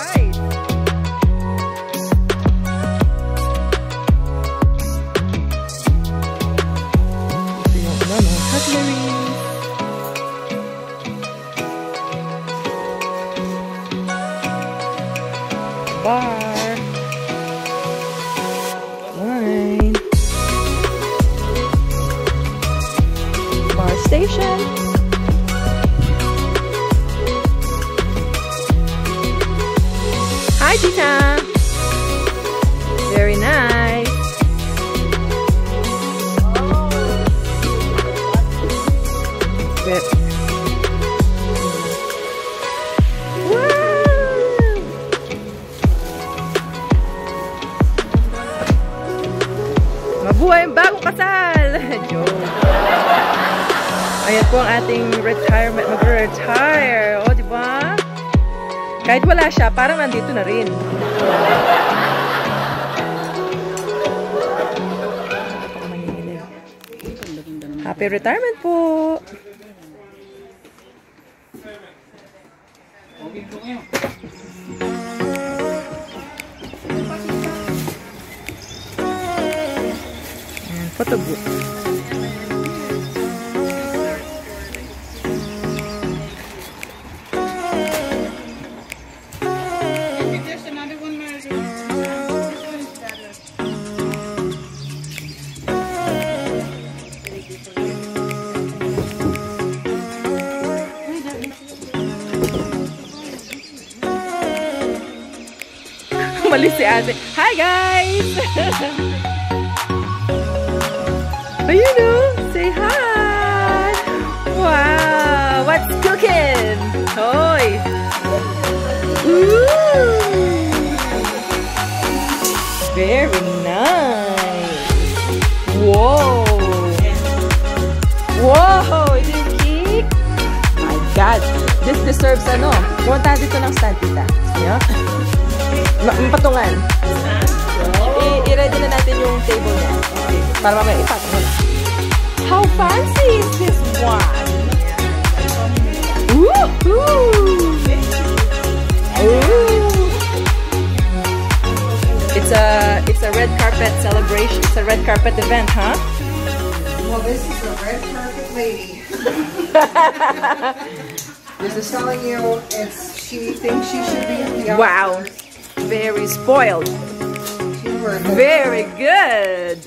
Alright. Ito yung mga cutlery. Bar. Wine. Bar station. Hi, Tita. Very nice. Good. Mabuhay ang bagong kasal! Joke. Ayan po ang ating retirement. Mag-retire. O, diba? Kahit wala siya, parang nandito na rin. Happy retirement po! And photo booth. Malis si ate. Hi guys! Ayun o! Say hi! Wow! What's cooking? Hoy! Ooh! Very nice! Whoa! Whoa! Is it cake? My God! This deserves ano? Punta dito ng stand, tita. Yeah? Patungan. I-ready na natin yung table niya. Okay. Para mamaya ipatong na. How fancy is this one? Woohoo! Ooh! It's a red carpet celebration. It's a red carpet event, huh? Well, this is a red carpet lady. This is telling you, she thinks she should be in the office. Wow. Very spoiled. Very good.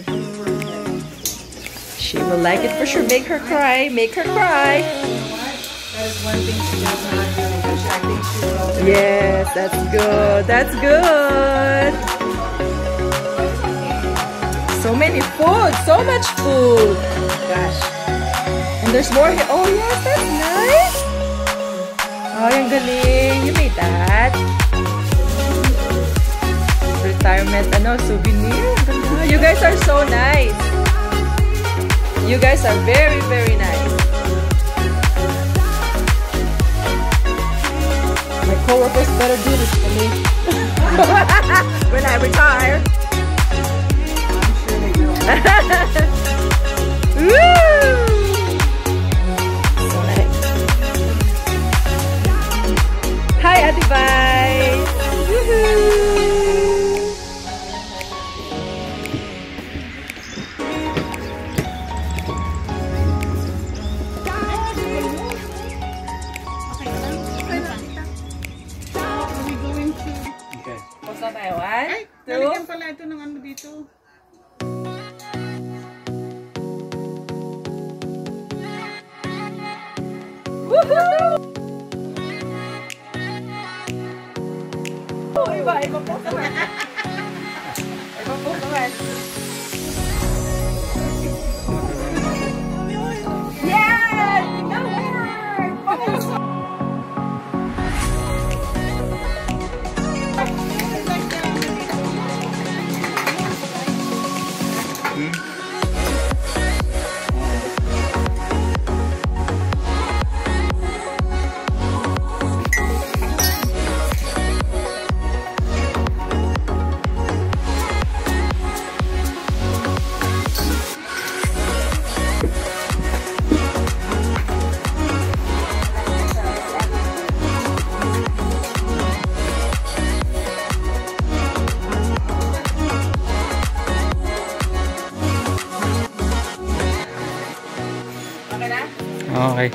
She will like it for sure. Make her cry. Make her cry. You know what? That is one thing she does not do, but I think she will. Yes, that's good. That's good. So many food. So much food. Gosh. And there's more here. Oh, yes, that's nice. Oh, yung galing. You made that. Retirement souvenir. You guys are so nice. You guys are very, very nice. My coworkers better do this for me when I retire. I'm sure they will. Woo! So nice. Hi, Ate Vice. Woohoo! One, two. Nalagyan pala ito ng ano dito. Woohoo! Oh, iba po naman. Iba po naman. Yes! That worked! Okay.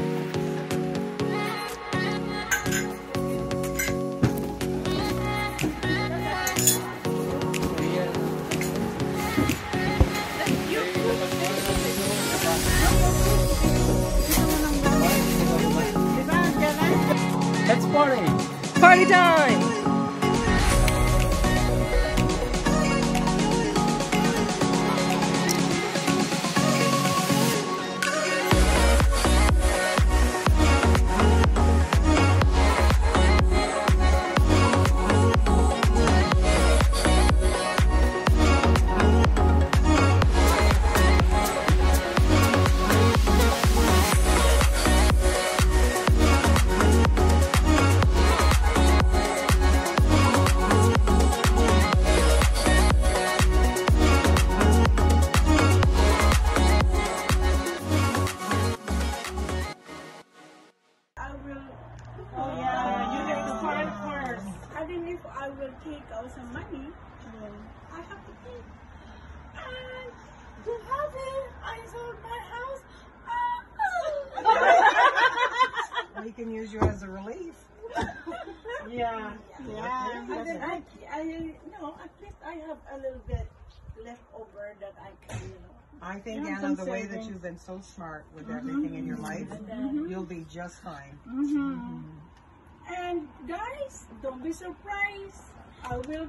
Let's party! Party time! I will take out some money. I have to pay. And to have it, I sold my house. We can use you as a relief. Yeah. And then at least I have a little bit left over that I can, I think, Anna, the way that you've been so smart with everything in your life, you'll be just fine. And guys, don't be surprised. I will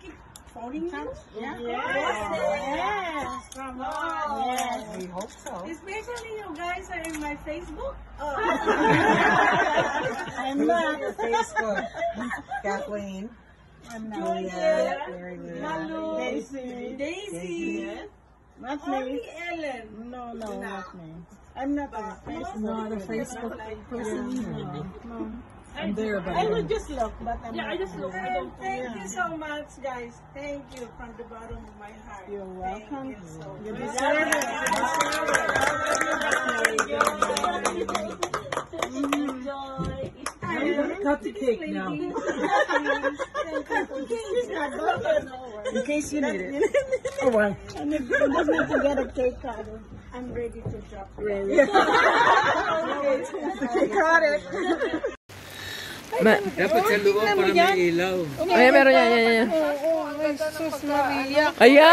keep phoning you. Yeah. Yes. From Yes, we hope so. Especially you guys are in my Facebook. I'm not your Facebook. Kathleen. Julia. Mary Lou. Malu. Daisy. Not Only Ellen. No, not me. I'm not a Facebook person. No. I'm there, but I will just look, but I'm I just look. Thank you so much, guys. Thank you from the bottom of my heart. You're welcome. Thank you so You much. deserve it. Cut the cake now. In case you need it. Oh, well. And if you just need to get a cake cut, I'm ready to drop it. Really? Got it. Dapat sa loob para may ilaw. Ayan, meron yan. Ay, sus Maria. Ayan!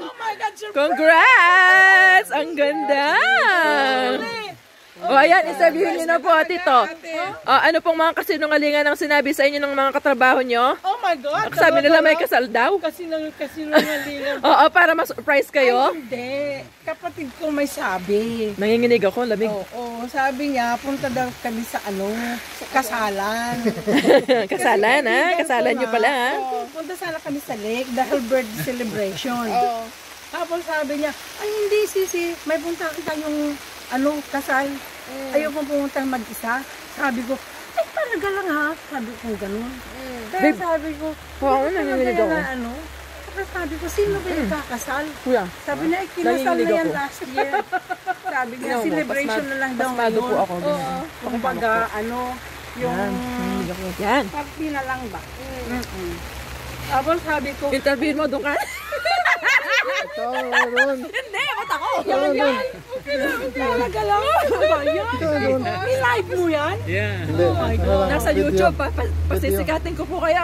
Oh my God, surprise! Congrats! Ang ganda! O ayan, isabihin nyo na po, Tito. Ano pong mga kasinungalingan ang sinabi sa inyo ng mga katrabaho nyo? Oh my God! Sabi nila may kasal daw? Kasinungalingan. Oo, para ma-surprise kayo? Hindi. Kapatid ko may sabi. Nanginginig ako, lamig. Oo, sabi niya, punta daw kami sa sa kasalan. Kasalan, ha? Kasalan nyo pala, ha? Oo, punta sana kami sa lake dahil birthday celebration. Tapos sabi niya, ay hindi sisi, may punta tayong kasal. Ayoko pumunta mag-isa. Sabi ko, ay talaga lang ha. Sabi ko gano'n. Kaya sabi ko, Oo, nanginginig ako. Tapos sabi ko, sino ba yung kakasal? Kuya, Sabi niya, kinasal na yan ako. last year. Sabi niya, Tingnan mo, celebration na lang daw pasmado po ako. Kumbaga, yung Yan. party na lang ba? Tapos sabi ko, Interview mo, doon ka. Hindi, ba't ako? Yan. talaga lang. I-live mo yan? Yeah. Oh my God. Nasa YouTube, pasisikatin ko po kayo.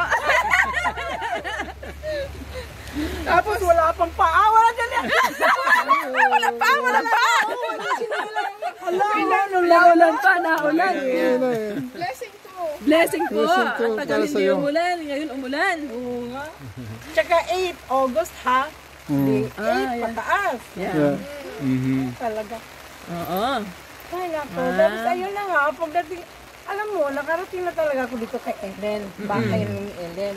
Tapos wala pang paa, wala dyan yan. Wala pa! Naulan pa. Blessing po. Ang tagal hindi umulan. Ngayon umulan. Tsaka 8 August ha? 8 pataas. Yeah. Talaga. Oo. Ay nako. Tapos ayun na nga, pagdating, alam mo, nakarating na talaga ako dito kay Ellen. Bahay ni Ellen.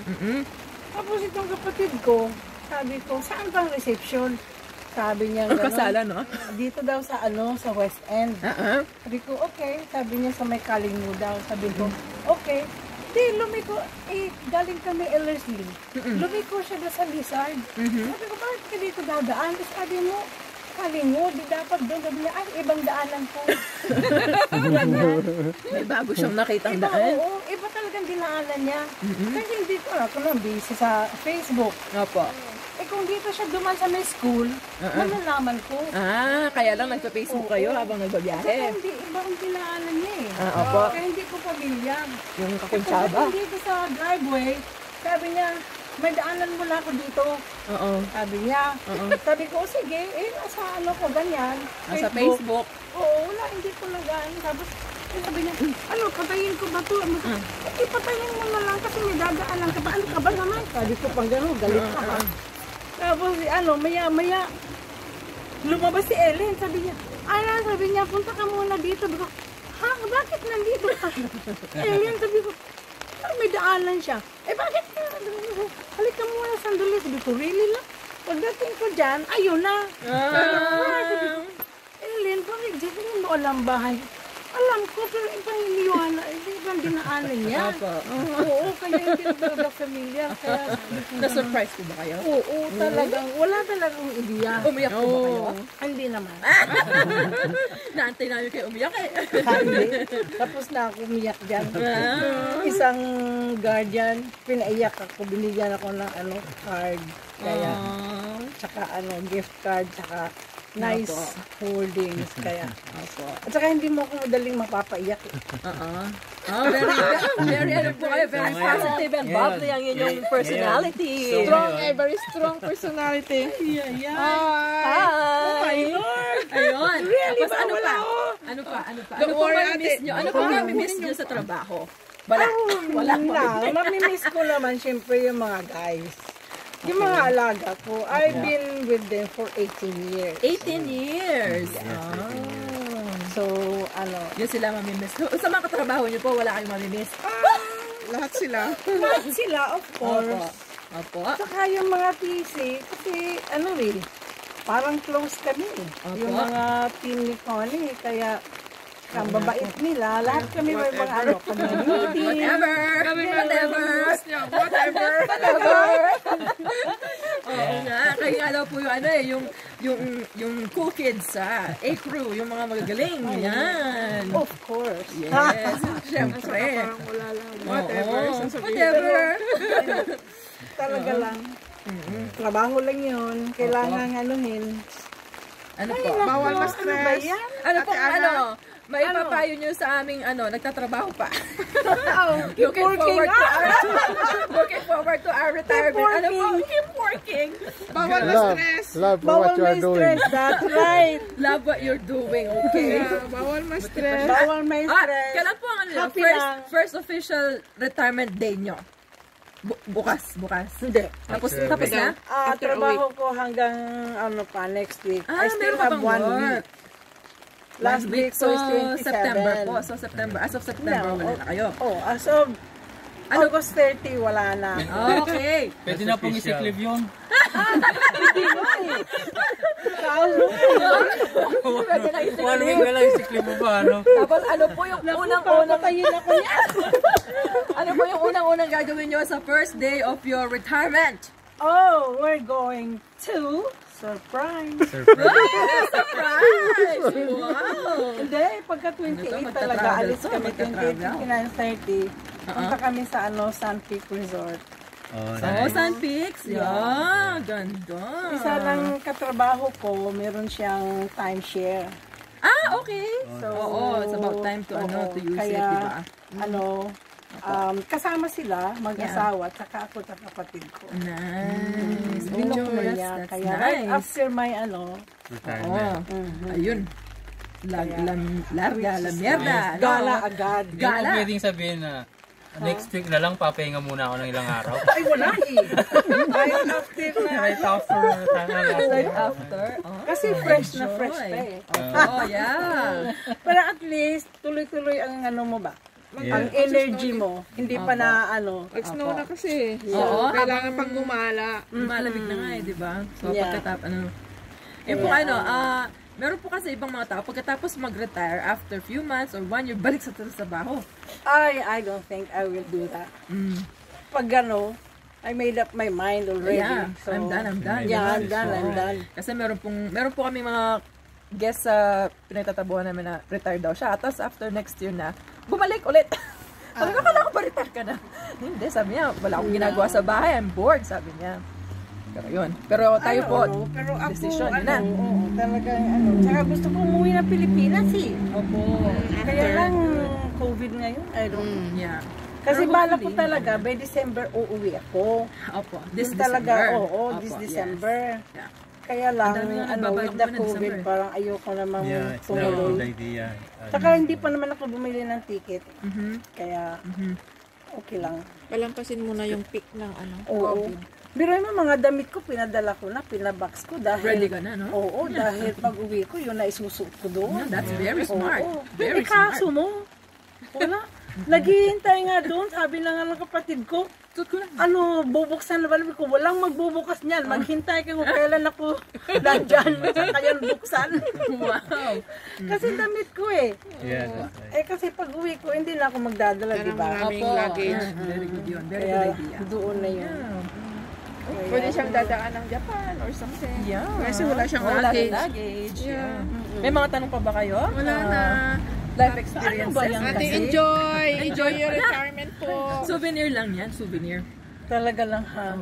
Tapos itong kapatid ko, sabi ko, saan bang reception? Sabi niya Ang gano'n. kasalan, no? Dito daw sa sa West End. Sabi ko, okay. Sabi niya sa may Kalingmo daw. Sabi ko, okay. Di, lumiko. Galing kami Ellerslie. Lumiko siya doon sa Lizard. Sabi ko, bakit ka dito dadaan? Tapos sabi mo, Kalingmo, di dapat doon. Sabi niya, ay, ibang daanan po. May bago siyang nakitang daan. Oo, iba talagang dinaanan niya. Kasi hindi ko ako lang busy sa Facebook. Opo. Eh kung dito siya duman sa may school, malalaman ko. Kaya lang nagpa-Facebook kayo habang Saka nagbabiyahe. hindi, ibang kilaanan niya eh. Opo. Kaya hindi ko pamilyar. Yung kakuntsaba. Pagdating dito sa driveway, sabi niya, may daanan muna ako dito. Oo. Sabi niya. Sabi ko, sige, nasa ano ko, ganyan. Sa Facebook. Oo, wala, hindi ko nagaan. Tapos, sabi niya, ano, patayin ko ba ito? Ipatayin mo na lang kasi may dadaanan ka pa. Ano ka ba naman? Sabi ko, pang gano'n, galit ka pa. Tapos, maya, lumabas si Ellen. Sabi niya, punta ka muna dito. Sabi ko, ha? Bakit nandito ka? Ellen, sabi ko, may daanan siya. Bakit ka? Halika muna sandali. Sabi ko, really lang? Pagdating ko dyan, ayun na. Sabi ko, Ellen, bakit dyan mo alam bahay? Alam ko, pero ibang iniwana, ibang dinaanan niya. Oo, kaya hindi na talaga familiar. Kaya sabi ko, Na-surprise ko ba kayo? oo, talagang, wala talagang ideya. Umiyak po ba kayo? Hindi naman. Naantay namin kayo umiyak eh. Hindi. Tapos na ako umiyak dyan. Isang guardian, pinaiyak ako, binigyan ako ng card. Kaya, tsaka gift card, tsaka nice holdings. Kaya, at saka hindi mo ako madaling mapapaiyak. Very positive and bubbly ang inyong personality. Very strong personality. Hi! Ayun. Tapos ano pa? Ano pa mamimiss nyo? Ano pa mamimiss nyo sa trabaho? Wala pa. Mamimiss ko naman syempre yung mga guys. Yung mga alaga ko, I've been with them for 18 years. 18 years. So, Yun sila mamimiss. Sa mga katrabaho nyo po, wala kayong mamimiss? Lahat sila. lahat sila, of course. Opo. Saka yung mga PC, kasi parang close kami. Yung mga team ni Connie, kaya ang babait nila, lahat kami may mga community. Whatever. Oo nga. Kaya nga daw po yung cool kids sa A-Crew, yung mga magagaling. Yan. Of course. Yes. Siyempre. Wala lang. Whatever. Talaga lang. Trabaho lang yun. Kailangan Ano po? Bawal ma-stress. Ano po, may papayo nyo sa aming, nagtatrabaho pa. Looking forward to our retirement. Ano po? Keep working. Bawal ma-stress. Love what you are doing. That's right. Love what you're doing, okay? Bawal ma-stress. Bawal may stress. Kailan po ang Happy lang. first official retirement day nyo? Bukas. Hindi. Tapos After na? Trabaho ko hanggang next week. I still meron pa have bang 1 week. Last week so was 27. September po. So September, as of September, wala na kayo. As of August 30, wala na. Okay. Pwede na pong i-sick leave yun. Pwede na i-sick 1 week leave. na lang i-sick leave mo ba, ano? Tapos ano po yung unang-unang ano po yung unang-unang gagawin nyo sa first day of your retirement? Oh, we're going to surprise. Surprise! Wow! Hindi, pagka 28 talaga, alis kami 28, 29, 30. Punta kami sa Sun Peak Resort. Sun Peaks? Yeah, ganda. Isa lang katrabaho ko, meron siyang timeshare. Okay. Oo, it's about time to use it, diba? Kasama sila, mag-asawa, tsaka ako sa kapatid ko. Nice. That's That's right nice. after my Retirement. Ayun. Larga, la mierda. gala agad. Hindi mo pwedeng sabihin na next week na lang papahinga muna ako ng ilang araw. Ay, wala Right after na. Right after retirement. Right after. Kasi fresh na eh. Yeah. Pero at least, tuloy-tuloy ang mo ba? Ang energy mo. Hindi pa na Nag-snow na kasi. Oo. Kailangan pang gumala. Malamig na nga di ba? So, Yeah. po meron po kasi ibang mga tao, pagkatapos mag-retire, after few months or 1 year, balik sa trabaho. I don't think I will do that. Pag I made up my mind already. Yeah, So, I'm done. Yeah, I'm Diba? done. Kasi meron po kami mga guests sa pinagtatabuhan namin na retire daw siya. Tapos after next year na, bumalik ulit. Sabi ko, kala ko ba retire ka na? Hindi, sabi niya, wala akong ginagawa sa bahay. I'm bored, sabi niya. Pero yun. Pero tayo po, pero ako, decision yun na. talagang Tsaka gusto ko umuwi ng Pilipinas eh. Opo. Kaya lang, COVID ngayon, I don't know. Yeah. Kasi bala ko talaga, by December uuwi ako. Opo. This This talaga, December. this Opo, December. yes. Yeah. Kaya lang, Ang dami nga with nagbabalak the mo na COVID, December. parang ayoko namang Yeah, it's not a good tumuloy. idea. Saka hindi pa naman ako bumili ng ticket. Kaya, okay lang. Palampasin mo na yung peak ng ano. Oo. Pero yung mga damit ko, pinadala ko na, pinabox ko dahil... Ready ka na, no? Oo, dahil pag uwi ko, yun na isusuot ko doon. That's very smart. Oo. Very Kaso mo, wala. Naghihintay nga doon, sabi na nga ng kapatid ko, Suot ko na. bubuksan na ba? Ko, walang magbubukas niyan. Maghintay kayo kung kailan ako nandyan. Saka yan buksan. Wow. Kasi damit ko eh. Yeah, that's right. Kasi pag uwi ko, hindi na ako magdadala, di ba? Maraming luggage. Very good yun. Very Kaya good idea. doon na yun. Pwede siyang dadaan ng Japan or something. Yeah. Kasi wala siyang Wala luggage. rin luggage. Yeah. May mga tanong pa ba kayo? Wala na. Life experience. Ano ba yan? Ate, Kasi- enjoy! Enjoy your retirement po. Souvenir lang yan. Souvenir. Talaga lang ha.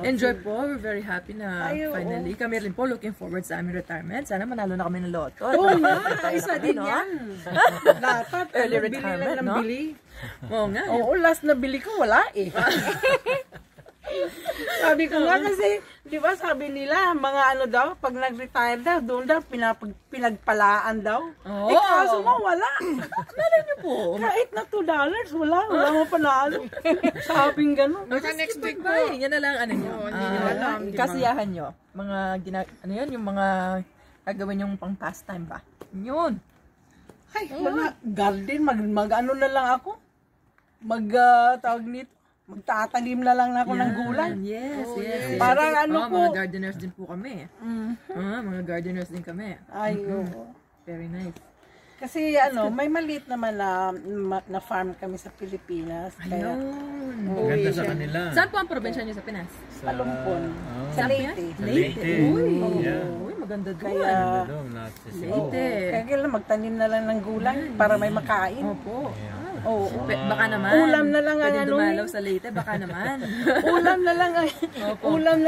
Enjoy po. We're very happy na Ay, oo. finally. Kami rin po looking forward sa aming retirement. Sana manalo na kami ng loto. Oo nga, isa din yan. Dapat, Early bili retirement, lang ng no? bili. Oo nga. Oo, last na bili ko, wala eh. Sabi ko nga kasi, di ba sabi nila, mga ano daw, pag nag-retire daw, doon daw pinagpalaan daw. Oo. Eh kaso mo, wala. Nalala niyo po. Kahit na $2, wala mo panalo. Sabing gano'n. Baka next week po. Bye. Yan na lang ano nyo. Oo, hindi nyo alam, di ba? Kasiyahan nyo. Mga, ano yun, yung mga gagawin yung pang pastime ba? Yun. Ay, wala. Garden, ano na lang ako. Tawag nito, magtatanim na lang ako ng gulay. Yes, yes. Parang ano po. Mga gardeners din po kami. Mga gardeners din kami. Ay, oo. Very nice. Kasi may maliit naman na farm kami sa Pilipinas. Kaya, Ayun. Maganda sa kanila. Saan po ang probinsya niyo sa Pinas? Palumpon. Oh. Sa Leyte. Sa Leyte. Yeah. Uy, maganda doon. Kaya, Maganda doon, not sa Cebu. Leyte. kaya kailan magtanim na lang ng gulay para may makain. Opo. Yeah. Oo. Baka naman. Ulam na lang ang Pwede ano. dumalaw sa Leyte, baka naman. Ulam na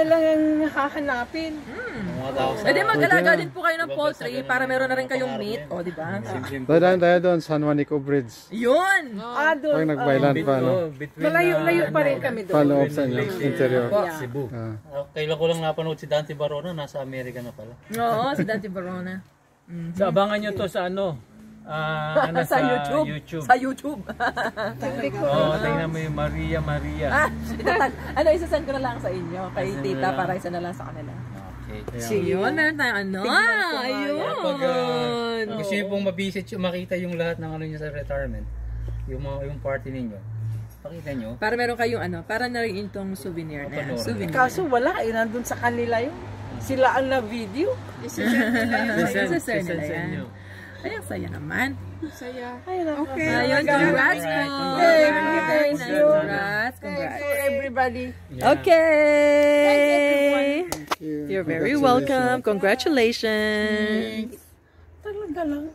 lang ang hahanapin. Mga tao sa... Pwede mag-alaga din po kayo ng poultry para meron na rin kayong meat. O, di ba? Dadaan tayo doon, San Juanico Bridge. Yun! Doon. Pag nagbaylan pa, no? Malayo-layo pa rin kami doon. Follow up sa inyo, interior. Cebu. Ah. Kailan ko lang napanood si Dante Barona, nasa Amerika na pala. Oo, si Dante Barona. So, abangan nyo to sa Sa YouTube. Sa YouTube. Oo, tingnan mo yung Maria. Isasend ko na lang sa inyo. Kay tita para isa na lang sa kanila. Okay. Yun, meron tayong ayun. Pag gusto nyo pong mabisit makita yung lahat ng ano nyo sa retirement, yung party ninyo, pakita nyo. Para meron kayong para na rin itong souvenir na yan. Souvenir. Kaso wala nandun sa kanila yun. Sila ang na-video. Isasend nila yan. Ay, ang saya naman. Saya. Okay. Ayun, congrats po. Thank you. Congrats. Thanks for everybody. Okay. Thank you. You're very welcome. Congratulations. Talaga lang.